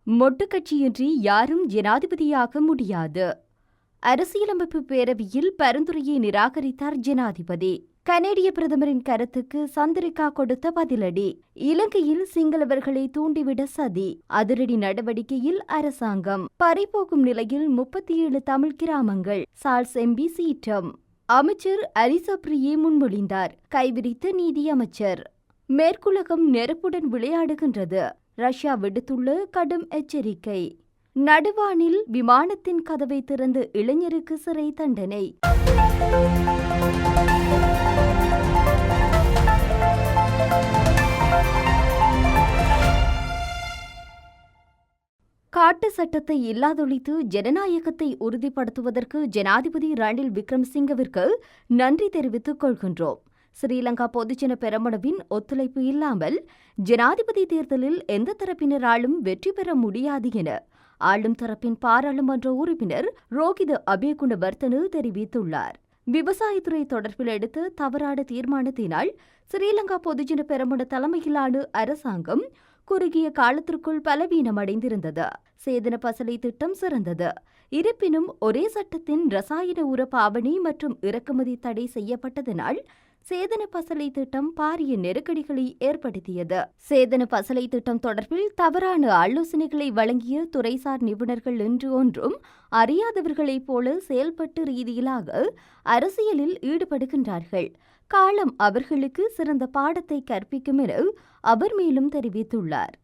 மொட்டுக்கட்சியின்றி யாரும் ஜனாதிபதியாக முடியாது. அரசியலமைப்பு பேரவையில் பரிந்துரையை நிராகரித்தார் ஜனாதிபதி. கனேடிய பிரதமரின் கருத்துக்கு சந்திரிகா கொடுத்த பதிலடி. இலங்கையில் சிங்களவர்களை தூண்டிவிட சதி. அதிரடி நடவடிக்கையில் அரசாங்கம். பறிபோகும் நிலையில் 37 தமிழ் கிராமங்கள். சார்ல்ஸ் எம்பி சீற்றம். அமைச்சர் அலிசா பிரியே முன்மொழிந்தார். கைவிரித்த நீதி அமைச்சர். மேற்குலகம் நெருப்புடன் விளையாடுகின்றது. ரஷ்யா விடுத்துள்ள கடும் எச்சரிக்கை. நடுவானில் விமானத்தின் கதவை திறந்த இளைஞருக்கு சிறை தண்டனை. காட்டு சட்டத்தை இல்லாதொழித்து ஜனநாயகத்தை உறுதிப்படுத்துவதற்கு ஜனாதிபதி ரணில் விக்ரமசிங்கவிற்கு நன்றி தெரிவித்துக் கொள்கின்றோம். ஸ்ரீலங்கா பொதுஜன பெரமுனவின் ஒத்துழைப்பு இல்லாமல் ஜனாதிபதி தேர்தலில் எந்த தரப்பினராலும் வெற்றி பெற முடியாது என ஆளும் தரப்பின் பாராளுமன்ற உறுப்பினர் ரோகித அபேகுணவர்தன தெரிவித்துள்ளார். விவசாயத்துறை தொடர்பில் எடுத்த தவறான தீர்மானத்தினால் ஸ்ரீலங்கா பொதுஜன பெரமுன தலைமையிலான அரசாங்கம் குறுகிய காலத்திற்குள் பலவீனமடைந்திருந்தது. சேதன பசலை திட்டம் சிறந்தது. இருப்பினும் ஒரே சட்டத்தின் ரசாயன உர பாவனை மற்றும் இறக்குமதி தடை செய்யப்பட்டதனால் சேதன பசலை திட்டம் பாரிய நெருக்கடிகளை ஏற்படுத்தியது. சேதன பசலை திட்டம் தொடர்பில் தவறான ஆலோசனைகளை வழங்கிய துறைசார் நிபுணர்கள் என்று ஒன்றும் அறியாதவர்களைப் போல செயல்பட்டு ரீதியிலாக அரசியலில் ஈடுபடுகின்றார்கள். காலம் அவர்களுக்கு சிறந்த பாடத்தை கற்பிக்கும் என அவர் மேலும் தெரிவித்துள்ளார்.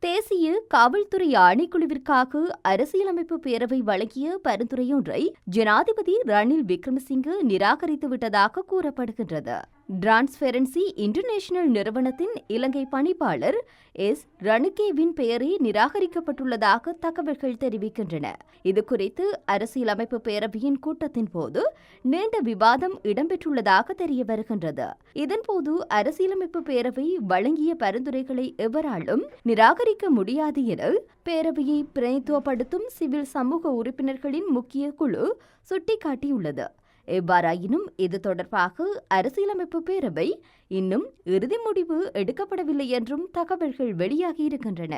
தேசிய காவல்துறை ஆணைக்குழுவிற்காக அரசியலமைப்பு பேரவை வழங்கிய பரிந்துரையொன்றை ஜனாதிபதி ரணில் விக்ரமசிங்க நிராகரித்துவிட்டதாக கூறப்படுகின்றது. டிரான்ஸ்பெரன்சி இன்டர்நேஷனல் நிறுவனத்தின் இலங்கை பணிப்பாளர் எஸ். ரணிகேவின் பெயரே நிராகரிக்கப்பட்டுள்ளதாக தகவல்கள் தெரிவிக்கின்றன. இதுகுறித்து அரசியலமைப்பு பேரவையின் கூட்டத்தின் போது நீண்ட விவாதம் இடம்பெற்றுள்ளதாக தெரிய வருகின்றது. இதன்போது அரசியலமைப்பு பேரவை வழங்கிய பரிந்துரைகளை எவராலும் நிராகரிக்க முடியாது என பேரவையை பிரதிநிதித்துவப்படுத்தும் சிவில் சமூக உறுப்பினர்களின் முக்கிய குழு சுட்டிக்காட்டியுள்ளது. எவ்வாறாயினும் இது தொடர்பாக அரசியலமைப்பு பேரவை இன்னும் இறுதி முடிவு எடுக்கப்படவில்லை என்றும் தகவல்கள் வெளியாகியிருக்கின்றன.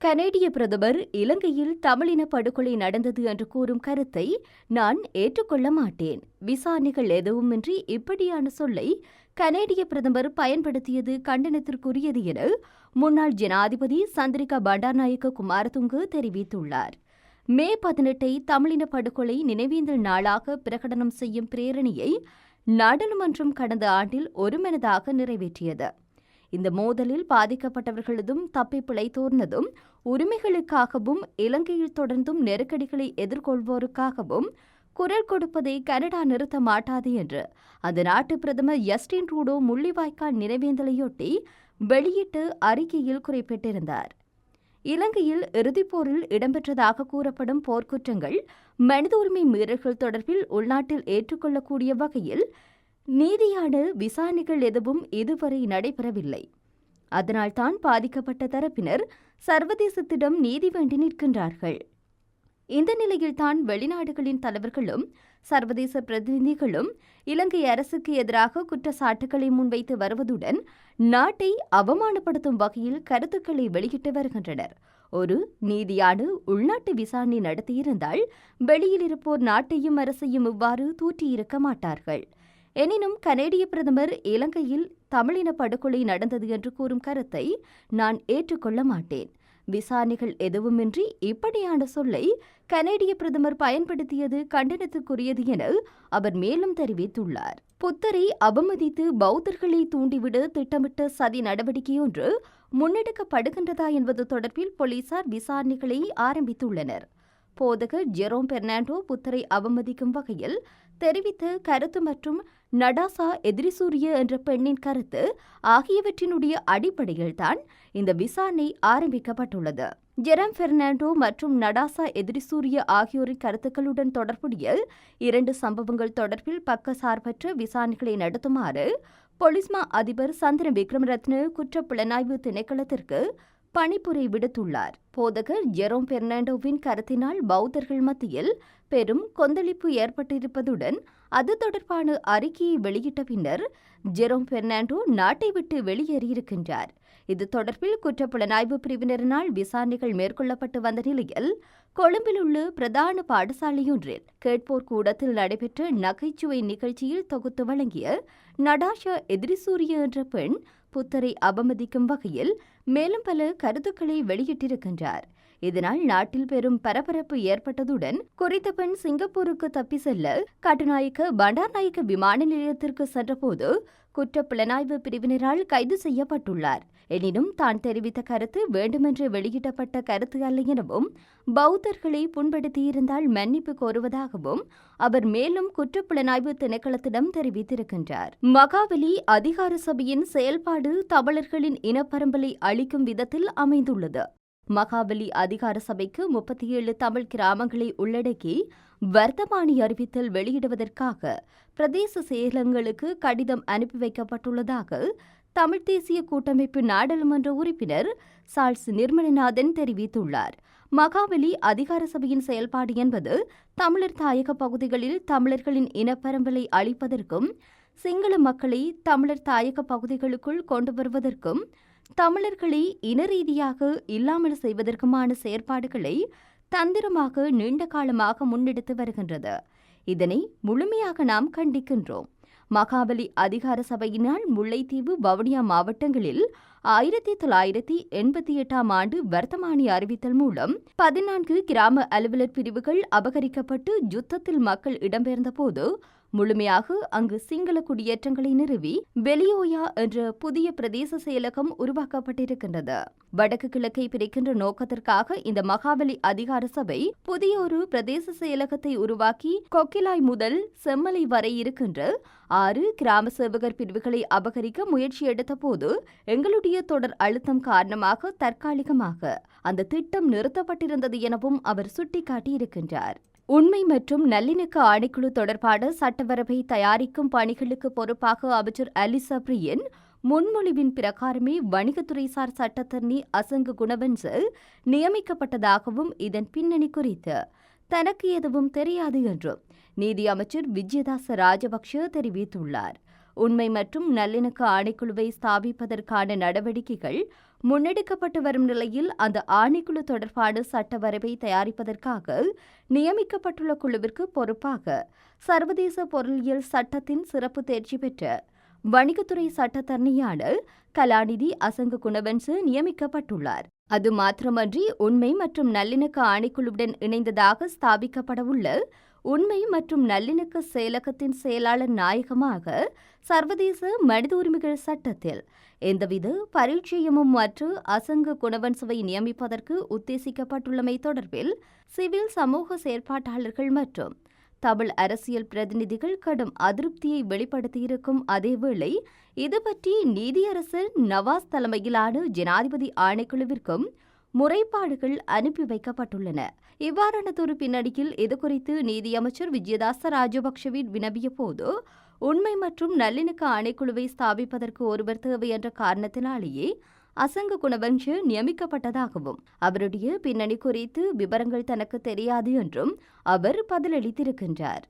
கனேடிய பிரதமர் இலங்கையில் தமிழின படுகொலை நடந்தது என்று கூறும் கருத்தை நான் ஏற்றுக்கொள்ள மாட்டேன். விசாரணைகள் எதுவுமின்றி இப்படியான சொல்லை கனேடிய பிரதமர் பயன்படுத்தியது கண்டனத்திற்குரியது என முன்னாள் ஜனாதிபதி சந்திரிகா பண்டாரநாயக்க குமாரதுங்க தெரிவித்துள்ளார். மே 18 தமிழின படுகொலை நினைவேந்தல் நாளாக பிரகடனம் செய்யும் பிரேரணையை நாடாளுமன்றம் கடந்த ஆண்டில் ஒருமனதாக நிறைவேற்றியது. இந்த மோதலில் பாதிக்கப்பட்டவர்களதும் தப்பி பிழைத்தோர்னதும் உரிமைகளுக்காகவும் இலங்கையில் தொடர்ந்தும் நெருக்கடிகளை எதிர்கொள்வோருக்காகவும் குரல் கொடுப்பதை கனடா நிறுத்த மாட்டாது என்று அந்த நாட்டு பிரதமர் ஜஸ்டின் ட்ரூடோ முள்ளிவாய்க்கால் நினைவேந்தலையொட்டி வெளியிட்டு அறிக்கையில் குறிப்பிட்டிருந்தார். இலங்கையில் இறுதிப்போரில் இடம்பெற்றதாக கூறப்படும் போர்க்குற்றங்கள், மனித உரிமை மீறல்கள் தொடர்பில் உள்நாட்டில் ஏற்றுக்கொள்ளக்கூடிய வகையில் நீதியான விசாரணைகள் எதுவும் இதுவரை நடைபெறவில்லை. அதனால்தான் பாதிக்கப்பட்ட தரப்பினர் சர்வதேசத்திடம் நீதி வேண்டி நிற்கின்றார்கள். இந்த நிலையில்தான் வெளிநாடுகளின் தலைவர்களும் சர்வதேச பிரதிநிதிகளும் இலங்கை அரசுக்கு எதிராக குற்றச்சாட்டுகளை முன்வைத்து வருவதுடன் நாட்டை அவமானப்படுத்தும் வகையில் கருத்துக்களை வெளியிட்டு வருகின்றனர். ஒரு நீதியான உள்நாட்டு விசாரணை நடத்தியிருந்தால் வெளியில் இருப்போர் நாட்டையும் அரசையும் இவ்வாறு தூற்றியிருக்க மாட்டார்கள். எனினும் கனேடிய பிரதமர் இலங்கையில் தமிழின படுகொலை நடந்தது என்று கூறும் கருத்தை நான் ஏற்றுக்கொள்ள மாட்டேன். விசாரணைகள் எதுவுமின்றி இப்படியான சொல்லை கனேடிய பிரதமர் பயன்படுத்தியது கண்டனத்துக்குரியது என அவர் மேலும் தெரிவித்துள்ளார். புத்தரை அவமதித்து பௌத்தர்களை தூண்டிவிட திட்டமிட்ட சதி நடவடிக்கையொன்று முன்னெடுக்கப்படுகின்றதா என்பது தொடர்பில் போலீசார் விசாரணைகளை ஆரம்பித்துள்ளனர். போதகர் ஜெரோம் பெர்னாண்டோ புத்தரை அவமதிக்கும் வகையில் தெரிவித்த கருத்து மற்றும் நடாசா எதிரிசூரிய என்ற பெண்ணின் கருத்து ஆகியவற்றினுடைய அடிப்படையில்தான் இந்த விசாரணை ஆரம்பிக்கப்பட்டுள்ளது. ஜெரம் பெர்னாண்டோ மற்றும் நடாசா எதிரிசூரிய ஆகியோரின் கருத்துக்களுடன் தொடர்புடைய 2 சம்பவங்கள் தொடர்பில் பக்கசார்பற்ற விசாரணைகளை நடத்துமாறு பொலிஸ்மா அதிபர் சந்திர விக்ரமரத்ன குற்றப்புலனாய்வு திணைக்களத்திற்கு பணிப்புரை விடுத்துள்ளார். போதகர் ஜெரோம் பெர்னாண்டோவின் கருத்தினால் பௌத்தர்கள் மத்தியில் பெரும் கொந்தளிப்பு ஏற்பட்டிருப்பதுடன் அது தொடர்பான அறிக்கையை வெளியிட்ட பின்னர் ஜெரோம் பெர்னாண்டோ நாட்டை விட்டு வெளியேறியிருக்கின்றார். இது தொடர்பில் குற்றப்புலனாய்வு பிரிவினரினால் விசாரணைகள் மேற்கொள்ளப்பட்டு வந்த நிலையில் கொழும்பில் உள்ள பிரதான பாடசாலையொன்றில் கேட்போர் கூடத்தில் நடைபெற்ற நகைச்சுவை நிகழ்ச்சியில் தொகுத்து வழங்கிய நடாஷா எதிரிசூரிய என்ற பெண் புத்தரை அவமதிக்கும் வகையில் மேலும் பல கருத்துக்களை வெளியிட்டிருக்கின்றார். இதனால் நாட்டில் பெரும் பரபரப்பு ஏற்பட்டதுடன் குறித்த பெண் சிங்கப்பூருக்கு தப்பி செல்ல கட்டுநாயக்க பண்டார்நாயக்க விமான நிலையத்திற்கு சென்றபோது குற்றப்புலனாய்வு பிரிவினரால் கைது செய்யப்பட்டுள்ளார். எனினும் தான் தெரிவித்த கருத்து வேண்டுமென்று வெளியிடப்பட்ட கருத்து அல்ல எனவும் பௌத்தர்களை புண்படுத்தியிருந்தால் மன்னிப்பு கோருவதாகவும் அவர் மேலும் குற்றப்புலனாய்வு திணைக்களத்திடம் தெரிவித்திருக்கின்றார். மகாவலி அதிகார சபையின் செயல்பாடு தமிழர்களின் இனப்பரம்பலை அளிக்கும் விதத்தில் அமைந்துள்ளது. மகாவலி அதிகார சபைக்கு 37 தமிழ் கிராமங்களை உள்ளடக்கி வர்த்தமானி அறிவித்தல் வெளியிடுவதற்காக பிரதேச செயலகங்களுக்கு கடிதம் அனுப்பி வைக்கப்பட்டுள்ளதாக தமிழ் தேசிய கூட்டமைப்பு நாடாளுமன்ற உறுப்பினர் சார்ல்ஸ் நிர்மலநாதன் தெரிவித்துள்ளார். மகாவலி அதிகார சபையின் செயல்பாடு என்பது தமிழர் தாயக பகுதிகளில் தமிழர்களின் இனப்பரம்பலை அளிப்பதற்கும் சிங்கள மக்களை தமிழர் தாயக பகுதிகளுக்குள் கொண்டு வருவதற்கும் தமிழர்களை இன ரீதியாக இல்லாமல் செய்வதற்குமான செயற்பாடுகளை தந்திரமாக நீண்ட காலமாக முன்னெடுத்து வருகின்றது. இதனை முழுமையாக நாம் கண்டிக்கின்றோம். மகாபலி அதிகார சபையினால் முல்லைத்தீவு வவுனியா மாவட்டங்களில் 1988 ஆண்டு வர்த்தமானி அறிவித்தல் மூலம் 14 கிராம அலுவலர் பிரிவுகள் அபகரிக்கப்பட்டு யுத்தத்தில் மக்கள் இடம்பெயர்ந்த போது முழுமையாக அங்கு சிங்கள குடியேற்றங்களை நிறுவி வெளியோயா என்ற புதிய பிரதேச செயலகம் உருவாக்கப்பட்டிருக்கின்றது. வடக்கு கிழக்கை பிரிக்கின்ற நோக்கத்திற்காக இந்த மகாபலி அதிகார சபை புதிய ஒரு பிரதேச செயலகத்தை உருவாக்கி கொக்கிலாய் முதல் செம்மலை வரை இருக்கின்ற 6 கிராம சேவகர் பிரிவுகளை அபகரிக்க முயற்சி எடுத்த போது எங்களுடைய தொடர் அழுத்தம் காரணமாக தற்காலிகமாக அந்த திட்டம் நிறுத்தப்பட்டிருந்தது எனவும் அவர் சுட்டிக்காட்டியிருக்கின்றார். உண்மை மற்றும் நல்லிணக்க ஆணைக்குழு தொடர்பான சட்டவரவை தயாரிக்கும் பணிகளுக்கு பொறுப்பாக அமைச்சர் அலி சப்ரியன் முன்மொழிவின் பிரகாரமே வணிகத்துறைசார் சட்டத்தரணி அசங்கு குணவன்ச நியமிக்கப்பட்டதாகவும் இதன் பின்னணி குறித்து தனக்கு எதுவும் தெரியாது என்றும் நீதி அமைச்சர் விஜயதாச ராஜபக்ஷ தெரிவித்துள்ளார். உண்மை மற்றும் நல்லிணக்க ஆணைக்குழுவை ஸ்தாபிப்பதற்கான நடவடிக்கைகள் முன்னெடுக்கப்பட்டு வரும் நிலையில் அந்த ஆணைக்குழு தொடர்பான சட்ட வரைவை தயாரிப்பதற்காக நியமிக்கப்பட்டுள்ள குழுவிற்கு பொறுப்பாக சர்வதேச பொருளியல் சட்டத்தின் சிறப்பு தேர்ச்சி பெற்ற வணிகத்துறை சட்டத்தரணியான கலாநிதி அசங்கு குணவன்ச நியமிக்கப்பட்டுள்ளார். அது மாத்திரமன்றி உண்மை மற்றும் நல்லிணக்க ஆணைக்குழுவுடன் இணைந்ததாக ஸ்தாபிக்கப்படவுள்ள உண்மை மற்றும் நல்லிணக்க செயலகத்தின் செயலாளர் நாயகமாக சர்வதேச மனித உரிமைகள் சட்டத்தில் எந்தவித பரிச்சயமும் மற்ற அசங்கு குணவன்சவை நியமிப்பதற்கு உத்தேசிக்கப்பட்டுள்ளமை தொடர்பில் சிவில் சமூக செயற்பாட்டாளர்கள் மற்றும் தமிழ் அரசியல் பிரதிநிதிகள் கடும் அதிருப்தியை வெளிப்படுத்தியிருக்கும் அதேவேளை இதுபற்றி நீதியரசர் நவாஸ் தலைமையிலான ஜனாதிபதி ஆணைக்குழுவிற்கும் முறைப்பாடுகள் அனுப்பி வைக்கப்பட்டுள்ளன. இவ்வாறானதொரு பின்னணியில் இதுகுறித்து நீதியமைச்சர் விஜயதாச ராஜபக்ஷவின் வினவிய போது உண்மை மற்றும் நல்லிணக்க ஆணைக்குழுவை ஸ்தாபிப்பதற்கு ஒருவர் தேவை என்ற காரணத்தினாலேயே அசங்கு குணவன்ச நியமிக்கப்பட்டதாகவும் அவருடைய பின்னணி குறித்து விவரங்கள் தனக்கு தெரியாது என்றும் அவர் பதிலளித்திருக்கின்றார்.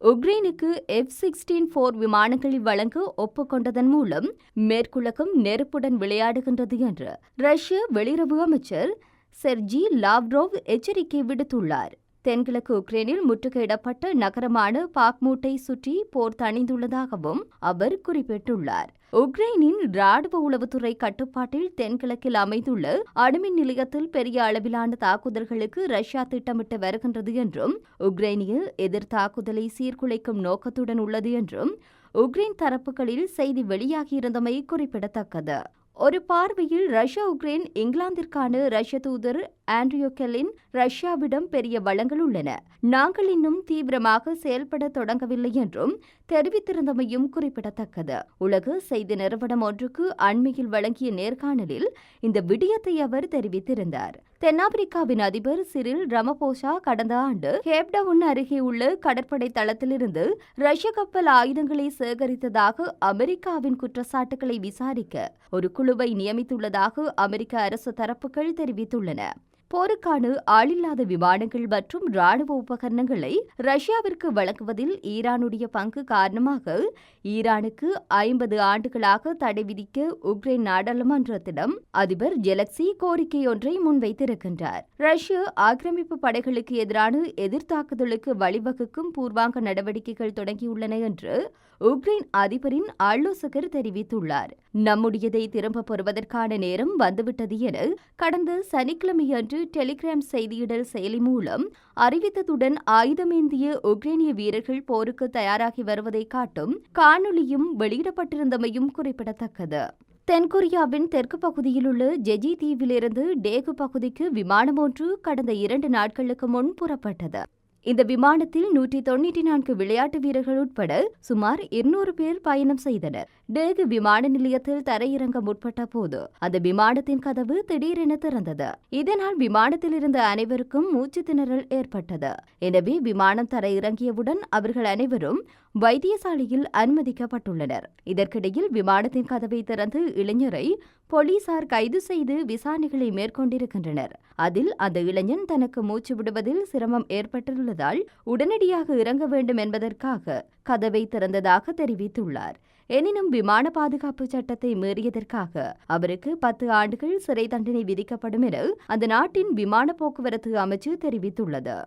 உக்ரைனுக்கு F-16 போர் விமானங்களை வழங்க ஒப்புக்கொண்டதன் மூலம் மேற்குலகம் நெருப்புடன் விளையாடுகின்றது என்று ரஷ்ய வெளியுறவு அமைச்சர் செர்ஜி லாவ்ரோவ் எச்சரிக்கை விடுத்துள்ளார். தென்கிழக்கு உக்ரைனில் முற்றுகையிடப்பட்ட நகரமான பாக்மூட்டை சுற்றி போர் தணிந்துள்ளதாகவும் அவர் குறிப்பிட்டுள்ளார். உக்ரைனின் ராணுவ உளவுத்துறை கட்டுப்பாட்டில் தென்கிழக்கில் அமைந்துள்ள அணுமின் நிலையத்தில் பெரிய அளவிலான தாக்குதல்களுக்கு ரஷ்யா திட்டமிட்டு வருகின்றது என்றும் உக்ரைனிய எதிர் தாக்குதலை சீர்குலைக்கும் நோக்கத்துடன் உள்ளது என்றும் உக்ரைன் தரப்புகளில் செய்தி வெளியாகியிருந்தமை குறிப்பிடத்தக்கது. ஒரு பார்வையில் ரஷ்யா உக்ரைன் இங்கிலாந்திற்கான ரஷ்ய தூதர் ஆண்ட்ரியோ கெல்லின் ரஷ்யாவிடம் பெரிய வளங்கள் உள்ளன, நாங்கள் இன்னும் தீவிரமாக செயல்பட தொடங்கவில்லை என்றும் தெரிவித்திருந்தமையும் குறிப்பிடத்தக்கது. உலக செய்தி நிறுவனம் ஒன்றுக்கு அண்மையில் வழங்கிய நேர்காணலில் இந்த விடயத்தை அவர் தெரிவித்திருந்தார். தென்னாப்பிரிக்காவின் அதிபர் சிரில் ரமபோசா கடந்த ஆண்டு கேப்டவுன் அருகே உள்ள கடற்படை தளத்திலிருந்து ரஷ்ய கப்பல் ஆயுதங்களை சேகரித்ததாக அமெரிக்காவின் குற்றச்சாட்டுகளை விசாரிக்க ஒரு குழுவை நியமித்துள்ளதாக அமெரிக்க அரசு தரப்புகள் தெரிவித்துள்ளன. போருக்கான ஆளில்லாத விமானங்கள் மற்றும் ராணுவ உபகரணங்களை ரஷ்யாவிற்கு வழங்குவதில் ஈரானுடைய பங்கு காரணமாக ஈரானுக்கு 50 ஆண்டுகளாக தடை விதிக்க உக்ரைன் நாடாளுமன்றத்திடம் அதிபர் ஜெலன்ஸ்கி கோரிக்கையொன்றை முன்வைத்திருக்கின்றார். ரஷ்ய ஆக்கிரமிப்பு படைகளுக்கு எதிரான எதிர்த்தாக்குதலுக்கு வழிவகுக்கும் பூர்வாங்க நடவடிக்கைகள் தொடங்கியுள்ளன என்று உக்ரைன் அதிபரின் ஆலோசகர் தெரிவித்துள்ளார். நம்முடையதை திரும்பப் பெறுவதற்கான நேரம் வந்துவிட்டது என கடந்த சனிக்கிழமையன்று டெலிகிராம் செய்தியிடல் செயலி மூலம் அறிவித்ததுடன் ஆயுதமேந்திய உக்ரைனிய வீரர்கள் போருக்கு தயாராகி வருவதை காட்டும் காணொலியும் வெளியிடப்பட்டிருந்தமையும் குறிப்பிடத்தக்கது. தென்கொரியாவின் தெற்கு பகுதியில் உள்ள ஜெஜி தீவிலிருந்து டேகு பகுதிக்கு விமானம் ஒன்று கடந்த 2 நாட்களுக்கு முன் புறப்பட்டது. இந்த விமானத்தில் 194 விளையாட்டு வீரர்கள் உட்பட சுமார் 200 பேர் பயணம் செய்தனர். டேகு விமான நிலையத்தில் தரையிறங்க முற்பட்ட போது அந்த விமானத்தின் கதவு திடீரென திறந்தது. இதனால் விமானத்தில் இருந்த அனைவருக்கும் மூச்சு திணறல் ஏற்பட்டது. எனவே விமானம் தரையிறங்கியவுடன் அவர்கள் அனைவரும் வைத்தியசாலையில் அனுமதிக்கப்பட்டுள்ளனர். இதற்கிடையில் விமானத்தின் கதவை திறந்து இளைஞரை போலீசார் கைது செய்து விசாரணைகளை மேற்கொண்டிருக்கின்றனர். அதில் அந்த இளைஞன் தனக்கு மூச்சு விடுவதில் சிரமம் ஏற்பட்டுள்ளதால் உடனடியாக இறங்க வேண்டும் என்பதற்காக கதவை திறந்ததாக தெரிவித்துள்ளார். எனினும் விமான பாதுகாப்பு சட்டத்தை மீறியதற்காக அவருக்கு 10 ஆண்டுகள் சிறை தண்டனை விதிக்கப்படும் என அந்த நாட்டின் விமான போக்குவரத்து அமைச்சு தெரிவித்துள்ளது.